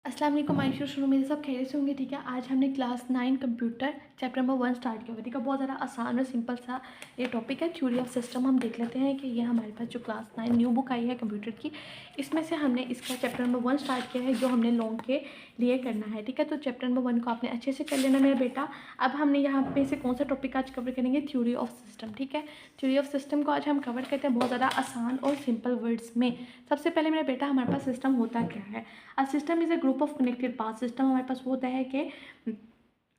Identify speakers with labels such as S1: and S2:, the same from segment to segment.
S1: अस्सलाम वालेकुम आयुष शुरू मेरे सब खैरियत से होंगे। ठीक है, आज हमने class 9 computer chapter number 1 start किया हुआ। ठीक है, बहुत ज़्यादा आसान और सिंपल सा ये टॉपिक है, थ्योरी ऑफ सिस्टम। हम देख लेते हैं कि ये हमारे पास जो क्लास 9 न्यू बुक आई है कंप्यूटर की, इसमें से हमने इसका चैप्टर नंबर 1 स्टार्ट किया है जो हमने लॉन्ग के लिए करना है। ठीक है, तो चैप्टर नंबर 1 को आपने अच्छे से कर लेना मेरा बेटा। अब हमने यहाँ पे से कौन सा टॉपिक आज कवर करेंगे? Theory of system. ठीक है, थ्योरी ऑफ सिस्टम को आज हम कवर करते हैं बहुत ज़्यादा आसान और सिंपल वर्ड्स में। सबसे पहले मेरा बेटा, हमारे पास सिस्टम होता क्या है? A system is a group of connected parts. System हमारे पास वो होता है कि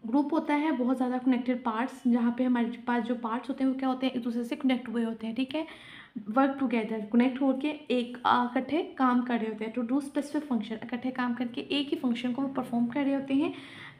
S1: ग्रुप होता है बहुत ज़्यादा कनेक्टेड पार्ट्स, जहाँ पे हमारे पास जो पार्ट्स होते हैं वो क्या होते हैं, एक दूसरे से कनेक्ट हुए होते हैं। ठीक है, वर्क टुगेदर, कनेक्ट होकर एक इकट्ठे काम कर रहे होते हैं। टू डू स्पेसिफिक फंक्शन, इकट्ठे काम करके एक ही फंक्शन को वो परफॉर्म कर रहे होते हैं।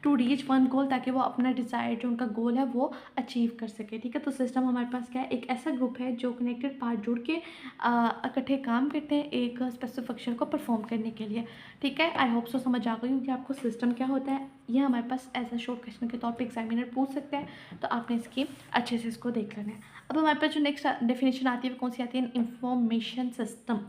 S1: टू रीच वन गोल, ताकि वो अपना डिज़ायर जो उनका गोल है वो अचीव कर सके। ठीक है, तो सिस्टम हमारे पास क्या है? एक ऐसा ग्रुप है जो कनेक्टेड पार्ट जुड़ के इकट्ठे काम करते हैं एक स्पेसिफिक फंक्शन को परफॉर्म करने के लिए। ठीक है, आई होप सो समझ आ गई होगी आपको सिस्टम क्या होता है। ये हमारे पास एज अ शॉर्ट क्वेश्चन के तौर पे एग्जामिनर पूछ सकता है, तो आपने इसकी अच्छे से इसको देख लेना है। अब हमारे पास जो नेक्स्ट डेफिनेशन आती है वो कौन सी आती है? Information system.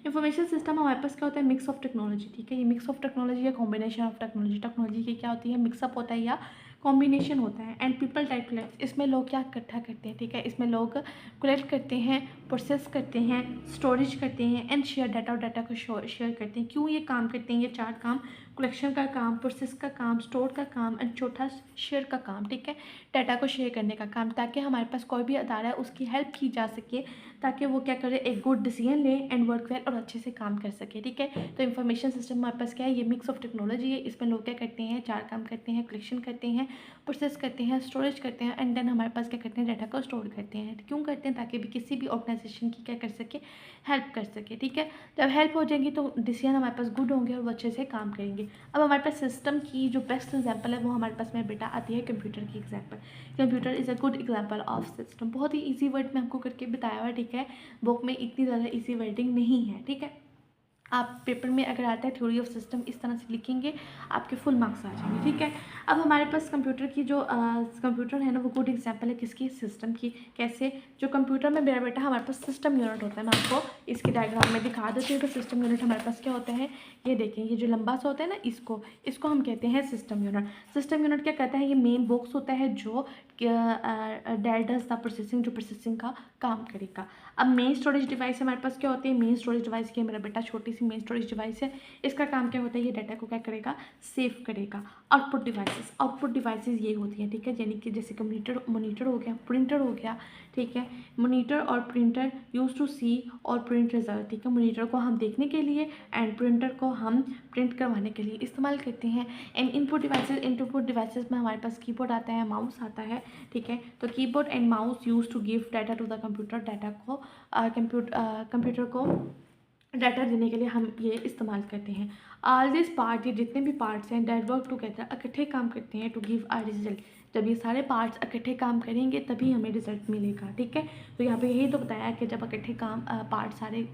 S1: इंफॉर्मेशन सिस्टम हमारे पास क्या होता है? Mix of technology. ठीक है, ये मिक्स ऑफ टेक्नोलॉजी या कॉम्बिनेशन ऑफ टेक्नोलॉजी। टेक्नोलॉजी की क्या होती है? मिक्सअप होता है या कॉम्बिनेशन होता है। एंड पीपल टाइप कलेक्ट, इसमें लोग क्या इकट्ठा करते हैं? ठीक है, इसमें लोग कलेक्ट करते हैं, प्रोसेस करते हैं, स्टोरेज करते हैं एंड शेयर डाटा, और डाटा को शेयर करते हैं। क्यों ये काम करते हैं? ये 4 काम, कलेक्शन का काम, प्रोसेस का काम, स्टोर का काम एंड चौथा शेयर का काम। ठीक है, डाटा को शेयर करने का काम, ताकि हमारे पास कोई भी अदारा है उसकी हेल्प की जा सके, ताकि वो क्या करे? एक गुड डिसीजन ले एंड वर्क वेल और अच्छे से काम कर सके। ठीक है, तो इन्फॉर्मेशन सिस्टम हमारे पास क्या है? ये मिक्स ऑफ टेक्नोलॉजी है। इसमें लोग क्या करते हैं? 4 काम करते हैं, कलेक्शन करते हैं, प्रोसेस करते हैं, स्टोरेज करते हैं एंड देन हमारे पास क्या करते हैं? डाटा को स्टोर करते हैं। क्यों करते हैं? ताकि भी किसी भी ऑर्गेनाइजेशन की क्या कर सके? हेल्प कर सके। ठीक है, जब हेल्प हो जाएगी तो डिसीजन हमारे पास गुड होंगे और वो अच्छे से काम करेंगे। अब हमारे पास सिस्टम की जो बेस्ट एग्जाम्पल है वो हमारे पास में बेटा आती है कंप्यूटर की example. Computer is a good example of system. बहुत ही ईजी वर्ड में आपको करके बताया हुआ है। ठीक है, बुक में इतनी ज़्यादा ईजी वर्डिंग नहीं है। ठीक है, आप पेपर में अगर आता है थ्योरी ऑफ सिस्टम इस तरह से लिखेंगे, आपके फुल मार्क्स आ जाएंगे। ठीक है, अब हमारे पास कंप्यूटर की जो कंप्यूटर है ना, वो गुड एग्जाम्पल है किसकी? सिस्टम की। कैसे? जो कंप्यूटर में मेरा बेटा हमारे पास सिस्टम यूनिट होता है, मैं आपको इसकी डायग्राम में दिखा देती हूँ कि सिस्टम यूनिट हमारे पास क्या होता है। ये देखें, ये जो लंबा सा होता है ना, इसको हम कहते हैं सिस्टम यूनिट। सिस्टम यूनिट क्या कहता है? ये मेन बॉक्स होता है जो डेट डज द प्रोसेसिंग, जो प्रोसेसिंग का काम करेगा। अब मेन स्टोरेज डिवाइस हमारे पास क्या होती है? मेन स्टोरेज डिवाइस की मेरा बेटा छोटी सी मेन स्टोरेज डिवाइस है। इसका काम क्या होता है? ये डाटा को क्या करेगा? सेव करेगा। आउटपुट डिवाइसेस ये होती हैं। ठीक है, यानी कि जैसे कि मोनीटर हो गया, प्रिंटर हो गया। ठीक है, मोनीटर और प्रिंटर यूज टू सी और प्रिंट रिजल्ट। ठीक है, मोनीटर को हम देखने के लिए एंड प्रिंटर को हम प्रिंट करवाने के लिए इस्तेमाल करते हैं। एंड इनपुट डिवाइसेस में हमारे पास कीबोर्ड आता है, माउस आता है। ठीक है, तो keyboard and mouse use to give data to the computer. Data को कंप्यूटर को डाटा देने के लिए हम ये इस्तेमाल करते हैं। ऑल दिस पार्ट, ये जितने भी पार्ट्स हैं, डेट वर्क टुगेदर, इकट्ठे काम करते हैं टू गिव अ रिजल्ट। जब ये सारे पार्ट्स इकट्ठे काम करेंगे तभी हमें रिजल्ट मिलेगा। ठीक है, तो यहाँ पे यही तो बताया कि जब इकट्ठे काम पार्ट सारे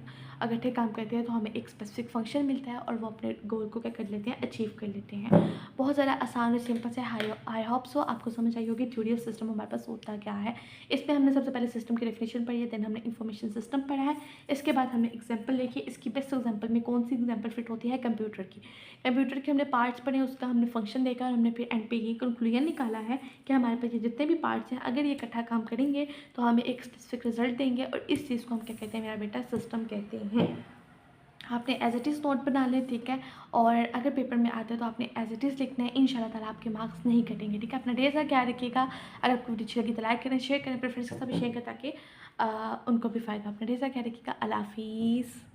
S1: इकट्ठे काम करते हैं तो हमें एक स्पेसिफिक फंक्शन मिलता है और वो अपने गोल को क्या कर लेते हैं? अचीव कर लेते हैं। बहुत ज़्यादा आसान और सिंपल से आई होप सो आपको समझ आई होगी थ्योरी ऑफ सिस्टम हमारे पास होता क्या है। इसमें हमने सबसे पहले सिस्टम की डेफिनेशन पढ़ी है, देन हमने इंफॉर्मेशन सिस्टम पढ़ा है। इसके बाद हमने एग्जाम्पल देखी, इसकी बेस्ट एग्जाम्पल में कौन सी एग्जाम्पल फिट होती है? कंप्यूटर की। कंप्यूटर के हमने पार्ट्स पढ़े, उसका हमने फंक्शन देखा और हमने फिर एंड पे ये कंक्लूजन निकाला है कि हमारे पास ये जितने भी पार्ट्स हैं अगर ये इकट्ठा काम करेंगे तो हमें एक स्पेसिफिक रिजल्ट देंगे, और इस चीज़ को हम क्या कहते हैं मेरा बेटा? सिस्टम कहते हैं। आपने एज इट इज़ नोट बना लें। ठीक है, और अगर पेपर में आता है तो आपने एज इट इज़ लिखना है। इंशाल्लाह ताला आपके मार्क्स नहीं कटेंगे। ठीक है, अपना ढेर सारा ख्याल रखिएगा। अगर आपको वीडियो अच्छी लगी तो लाइक करें, शेयर करें, अपने फ्रेंड्स के साथ भी शेयर करें ताकि उनको भी फ़ायदा। अपना ढेर सारा ख्याल रखिएगा। अल्लाह हाफिज़।